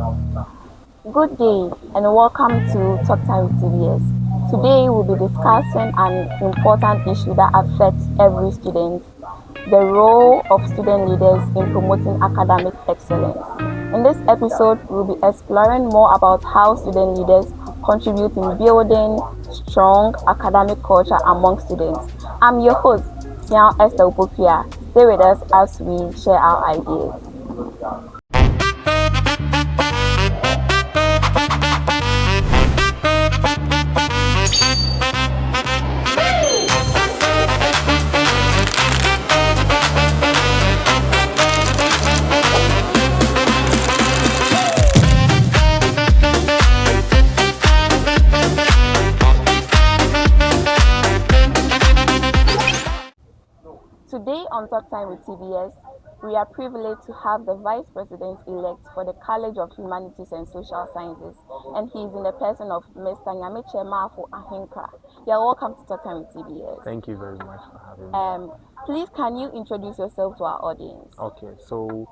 Good day and welcome to Talk Time with TBS. Today we'll be discussing an important issue that affects every student, the role of student leaders in promoting academic excellence. In this episode, we'll be exploring more about how student leaders contribute in building strong academic culture among students. I'm your host, Sian Esther Upofia. Stay with us as we share our ideas. Today on Talk Time with TBS, we are privileged to have the Vice President-elect for the College of Humanities and Social Sciences, and he is in the person of Mr. Nyamiche Mafu Ahenkra. You're welcome to Talk Time with TBS. Thank you very much for having me. Please, can you introduce yourself to our audience? Okay, so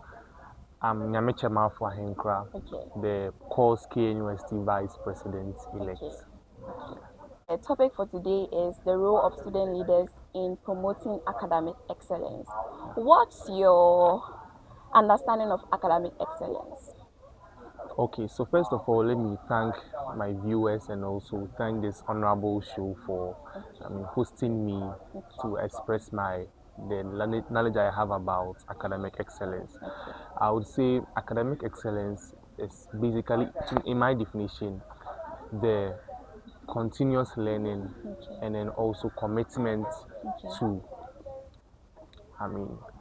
I'm Nyamiche Mafu Ahenkra, Okay. the Course University Vice President-elect. Okay. The topic for today is the role of student leaders in promoting academic excellence. What's your understanding of academic excellence? Okay, so first of all, let me thank my viewers and also thank this honorable show for hosting me to express the knowledge I have about academic excellence. I would say academic excellence is basically, in my definition, the continuous learning and then also commitment to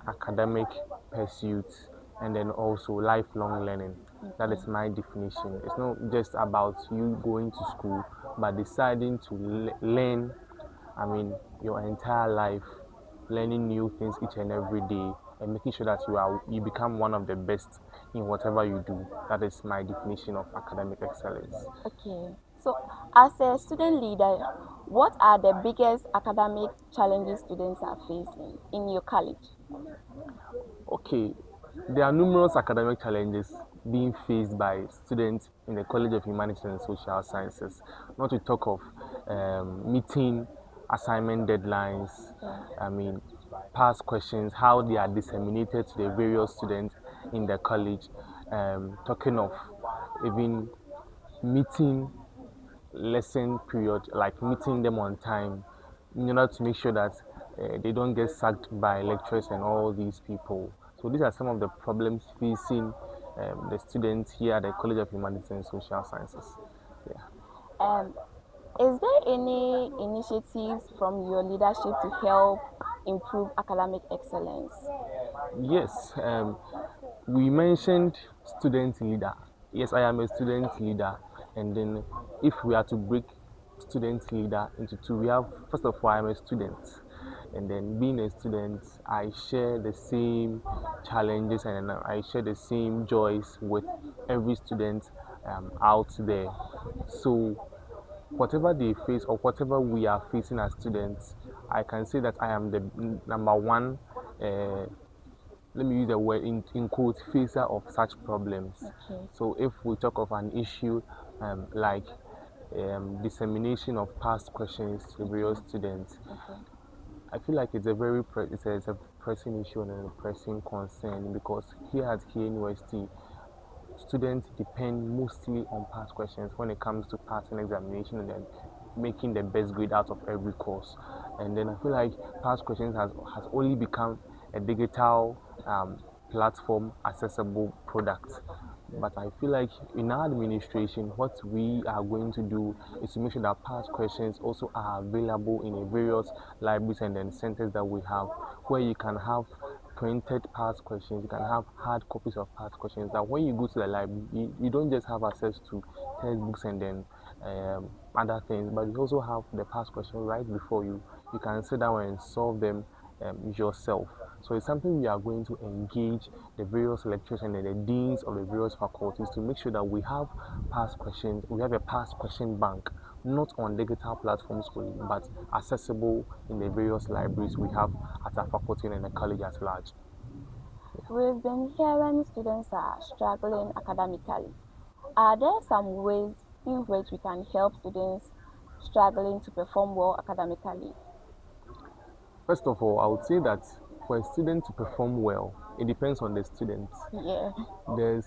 academic pursuits and then also lifelong learning. That is my definition. It's not just about you going to school, but deciding to learn, your entire life, learning new things each and every day, and making sure that you become one of the best in whatever you do. That is my definition of academic excellence. Okay. So, as a student leader, what are the biggest academic challenges students are facing in your college? Okay, there are numerous academic challenges being faced by students in the College of Humanities and Social Sciences. Not to talk of meeting assignment deadlines, past questions, how they are disseminated to the various students in the college. Talking of even meeting lesson period, like meeting them on time, in order to make sure that they don't get sacked by lecturers and all these people. So these are some of the problems facing the students here at the College of Humanities and Social Sciences. Yeah. Is there any initiatives from your leadership to help improve academic excellence? Yes, we mentioned student leader. Yes, I am a student leader, and then if we are to break student leader into two, we have, first of all, I'm a student, and then being a student, I share the same challenges and I share the same joys with every student out there. So whatever they face or whatever we are facing as students, I can say that I am the number one, let me use the word in quotes, facer of such problems. Okay. So if we talk of an issue like dissemination of past questions to various students, I feel like it's a very it's a pressing issue and a pressing concern, because here at K University, students depend mostly on past questions when it comes to passing examination and then making the best grade out of every course. And then I feel like past questions has only become a digital platform accessible product. But I feel like in our administration, what we are going to do is to make sure that past questions also are available in the various libraries and then centers that we have, where you can have printed past questions, you can have hard copies of past questions, that when you go to the library, you don't just have access to textbooks and then other things, but you also have the past questions right before you. You can sit down and solve them yourself. So it's something we are going to engage the various lecturers and the deans of the various faculties to make sure that we have past questions, we have a past question bank, not on digital platforms only, but accessible in the various libraries we have at our faculty and the college at large. We've been hearing students are struggling academically. Are there some ways in which we can help students struggling to perform well academically? First of all, I would say that for a student to perform well, it depends on the student. Yeah. There's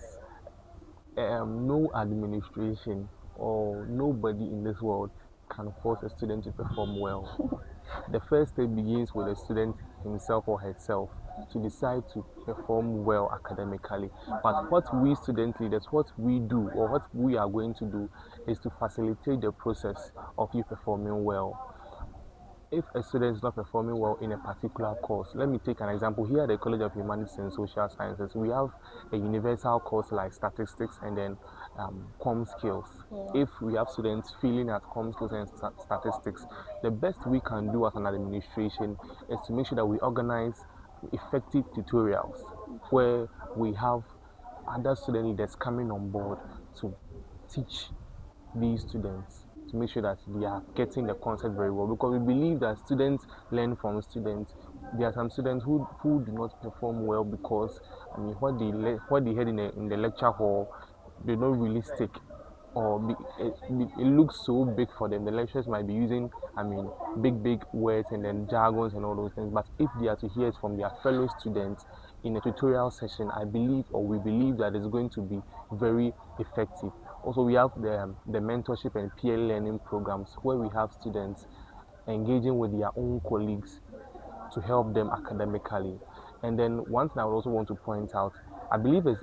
no administration or nobody in this world can force a student to perform well. The first step begins with the student himself or herself to decide to perform well academically. But what we student leaders, what we do or what we are going to do is to facilitate the process of you performing well. If a student is not performing well in a particular course, let me take an example. Here at the College of Humanities and Social Sciences, we have a universal course like statistics and then com skills. Yeah. If we have students failing at com skills and statistics, the best we can do as an administration is to make sure that we organize effective tutorials where we have other student leaders coming on board to teach these students to make sure that they are getting the concept very well, because we believe that students learn from students. There are some students who do not perform well because what they heard in the lecture hall, they don't really stick, or it looks so big for them. The lecturers might be using big words and then jargons and all those things, but if they are to hear it from their fellow students in a tutorial session, I believe or we believe that it's going to be very effective. Also, we have the mentorship and peer learning programs where we have students engaging with their own colleagues to help them academically. And then one thing I would also want to point out, I believe it's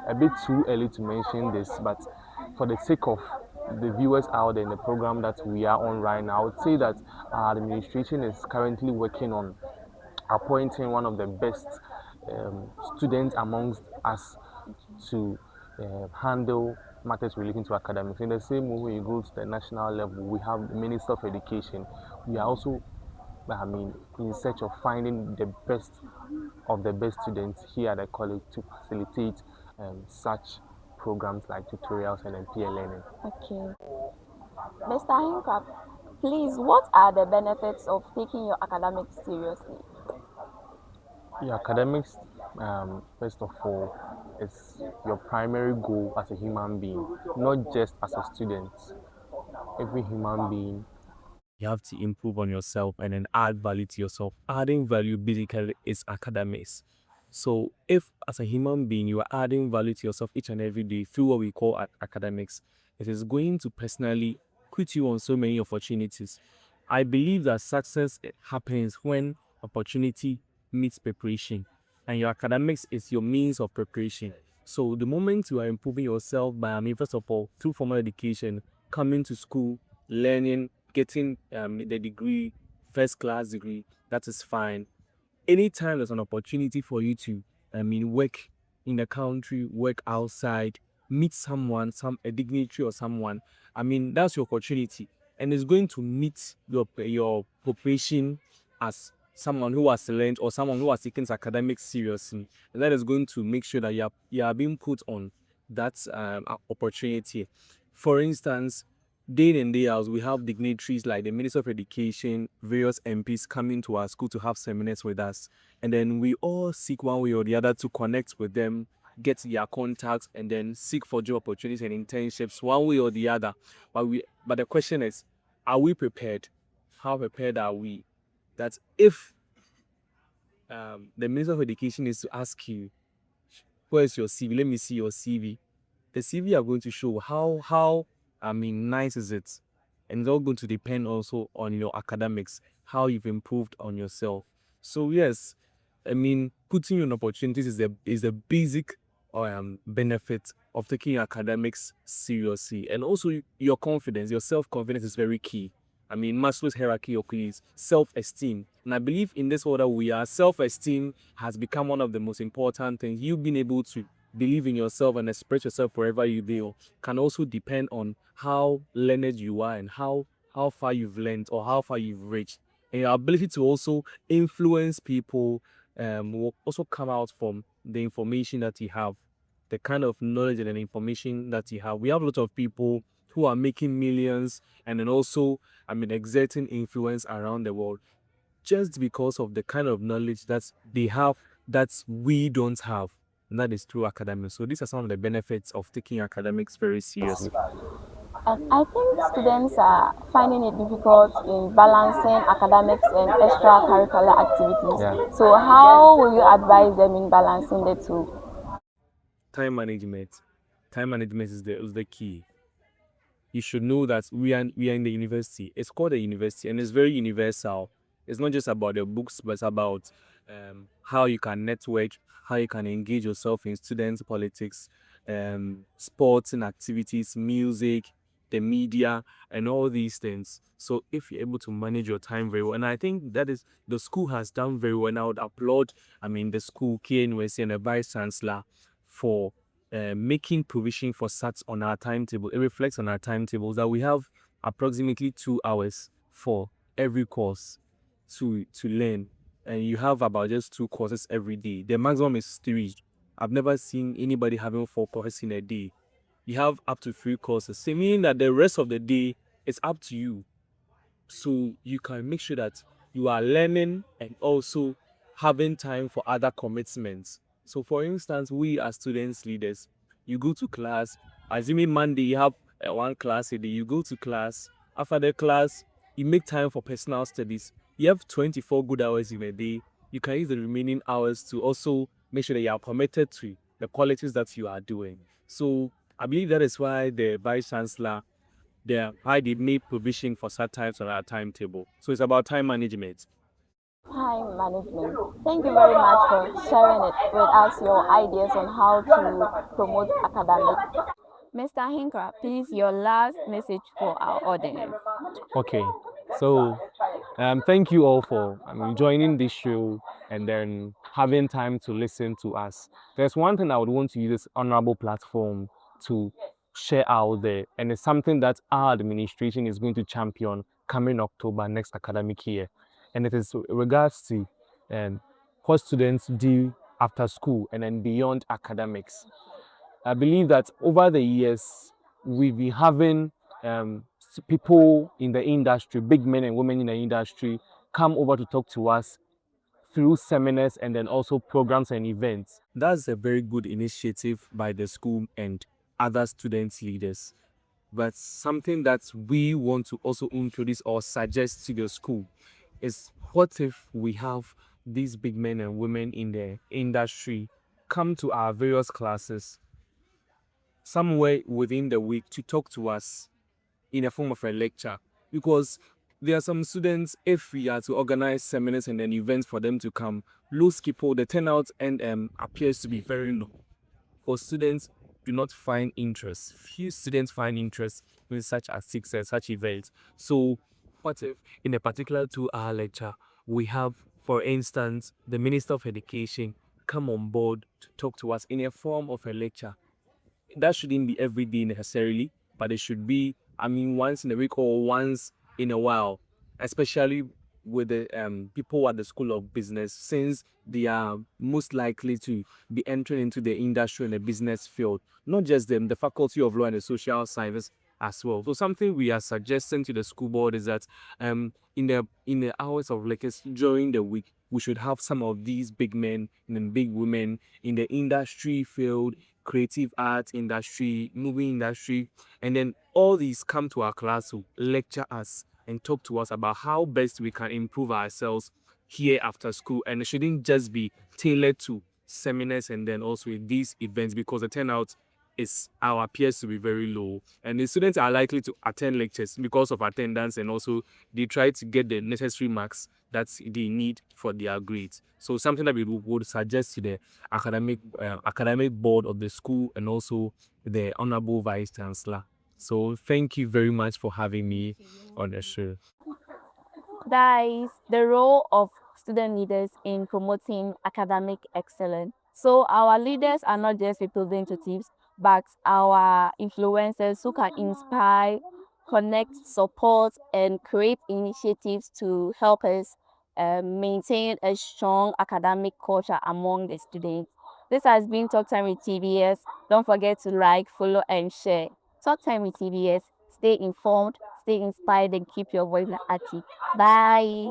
a bit too early to mention this, but for the sake of the viewers out there in the program that we are on right now, I would say that our administration is currently working on appointing one of the best students amongst us to handle matters relating to academics. In the same way, when you go to the national level, we have the Minister of Education. We are also, in search of finding the best of the best students here at the college to facilitate such programs like tutorials and then peer learning. Okay. Mr. Hinkap, please, what are the benefits of taking your academics seriously? Your academics, first of all, is your primary goal as a human being, not just as a student. Every human being, you have to improve on yourself and then add value to yourself. Adding value basically is academics. So if as a human being you are adding value to yourself each and every day through what we call academics, it is going to personally put you on so many opportunities. I believe that success happens when opportunity meets preparation, and your academics is your means of preparation. So the moment you are improving yourself by, first of all, through formal education, coming to school, learning, getting the degree, first class degree, that is fine. Anytime there's an opportunity for you to, work in the country, work outside, meet someone, a dignitary or someone, that's your opportunity. And it's going to meet your preparation as someone who has learned or someone who has taken his academics seriously. And that is going to make sure that you are being put on that opportunity. For instance, day in, day out, we have dignitaries like the Minister of Education, various MPs coming to our school to have seminars with us. And then we all seek one way or the other to connect with them, get their contacts, and then seek for job opportunities and internships one way or the other. But the question is, are we prepared? How prepared are we? That if the Minister of Education is to ask you, where's your CV? Let me see your CV. The CV are going to show how nice is it, and it's all going to depend also on your academics, how you've improved on yourself. So yes, putting you on opportunities is the basic benefit of taking your academics seriously, and also your confidence, your self-confidence is very key. Maslow's hierarchy of needs, self-esteem. And I believe in this order we are, self-esteem has become one of the most important things. You being able to believe in yourself and express yourself wherever you go can also depend on how learned you are and how far you've learned or how far you've reached. And your ability to also influence people will also come out from the information that you have, the kind of knowledge and information that you have. We have a lot of people who are making millions and then also, exerting influence around the world just because of the kind of knowledge that they have that we don't have. and that is through academics. So these are some of the benefits of taking academics very seriously. And I think students are finding it difficult in balancing academics and extracurricular Yeah. activities. So, how will you advise them in balancing the two? Time management. Time management is the key. You should know that we are in the university. It's called a university and it's very universal. It's not just about the books, but it's about how you can network, how you can engage yourself in student politics, sports and activities, music, the media, and all these things. So if you're able to manage your time very well, and I think that is the school has done very well. And I would applaud, the school, KNUSC, and the vice chancellor for making provision for SATs on our timetable. It reflects on our timetables that we have approximately 2 hours for every course to learn, and you have about just 2 courses every day. The maximum is 3. I've never seen anybody having 4 courses in a day. You have up to 3 courses, so meaning that the rest of the day is up to you. So you can make sure that you are learning and also having time for other commitments. So for instance, we as students leaders, you go to class, assuming Monday you have one class a day, you go to class. After the class, you make time for personal studies. You have 24 good hours in a day. You can use the remaining hours to also make sure that you are committed to the qualities that you are doing. So I believe that is why the vice chancellor, why they made provision for such times on our timetable. So it's about time management. Time management. Thank you very much for sharing it with us, your ideas on how to promote academic. Mr. Hinkra, please, your last message for our audience. Okay, so thank you all for joining this show and then having time to listen to us. There's one thing I would want to use this honorable platform to share out there, and it's something that our administration is going to champion coming October next academic year, and it is regards to what students do after school and then beyond academics. I believe that over the years, we've been having people in the industry, big men and women in the industry, come over to talk to us through seminars and then also programs and events. That's a very good initiative by the school and other students leaders. But something that we want to also introduce or suggest to the school is, what if we have these big men and women in the industry come to our various classes somewhere within the week to talk to us in a form of a lecture? Because there are some students, if we are to organize seminars and then events for them to come, lose people, the turnout and appears to be very low. For students do not find interest. Few students find interest in such such events. So what if in a particular 2 hour lecture we have, for instance, the Minister of Education come on board to talk to us in a form of a lecture? That shouldn't be every day necessarily, but it should be, once in a week or once in a while, especially with the people at the School of Business, since they are most likely to be entering into the industry and the business field. Not just them, the Faculty of Law and the Social Sciences as well. So something we are suggesting to the school board is that in the hours of lectures during the week, we should have some of these big men and big women in the industry field, creative arts industry, movie industry, and then all these come to our class to lecture us and talk to us about how best we can improve ourselves here after school. And it shouldn't just be tailored to seminars and then also these events, because the turnout is our appears to be very low, and the students are likely to attend lectures because of attendance, and also they try to get the necessary marks that they need for their grades. So something that we would suggest to the academic board of the school and also the honorable vice chancellor. So thank you very much for having me on the show. That is the role of student leaders in promoting academic excellence. So our leaders are not just representatives, but our influencers who can inspire, connect, support, and create initiatives to help us maintain a strong academic culture among the students. This has been Talk Time with TBS. Don't forget to like, follow, and share. Talk Time with TBS. Stay informed, stay inspired, and keep your voice active. Bye.